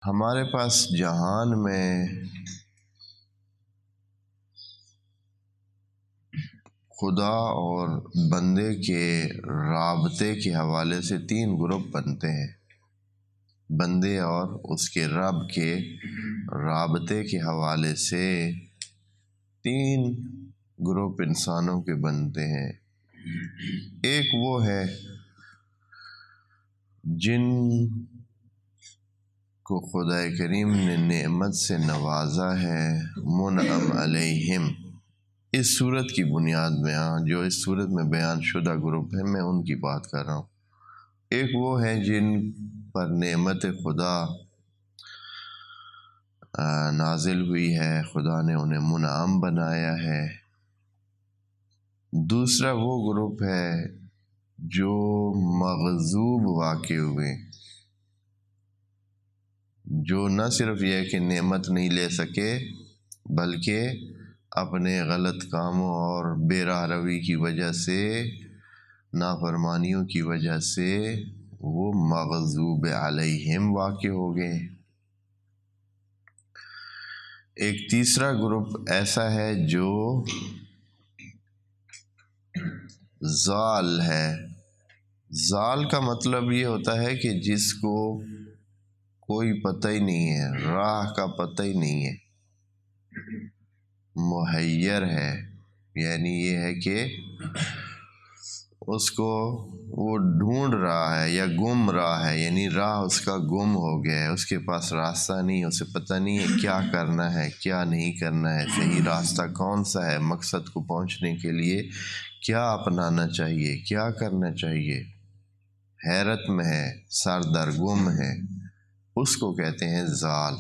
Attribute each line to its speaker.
Speaker 1: ہمارے پاس جہان میں خدا اور بندے کے رابطے کے حوالے سے 3 گروپ بنتے ہیں۔ بندے اور اس کے رب کے رابطے کے حوالے سے 3 گروپ انسانوں کے بنتے ہیں۔ ایک وہ ہے جن کو خدا کریم نے نعمت سے نوازا ہے، منعم علیہم۔ اس صورت کی بنیاد میں جو اس صورت میں بیان شدہ گروپ ہے، میں ان کی بات کر رہا ہوں۔ ایک وہ ہے جن پر نعمت خدا نازل ہوئی ہے، خدا نے انہیں منعم بنایا ہے۔ دوسرا وہ گروپ ہے جو مغضوب واقع ہوئے، جو نہ صرف یہ کہ نعمت نہیں لے سکے بلکہ اپنے غلط کاموں اور بے راہ روی کی وجہ سے، نافرمانیوں کی وجہ سے وہ مغضوب علیہم واقع ہو گئے۔ ایک تیسرا گروپ ایسا ہے جو ضال ہے۔ ضال کا مطلب یہ ہوتا ہے کہ جس کو کوئی پتہ ہی نہیں ہے، راہ کا پتہ ہی نہیں ہے، محیر ہے، یعنی یہ ہے کہ اس کو وہ ڈھونڈ رہا ہے یا گم رہا ہے، یعنی راہ اس کا گم ہو گیا ہے، اس کے پاس راستہ نہیں، اسے پتہ نہیں ہے کیا کرنا ہے، کیا نہیں کرنا ہے، صحیح راستہ کون سا ہے، مقصد کو پہنچنے کے لیے کیا اپنانا چاہیے، کیا کرنا چاہیے، حیرت میں ہے، سردرگم ہے، اس کو کہتے ہیں ضال۔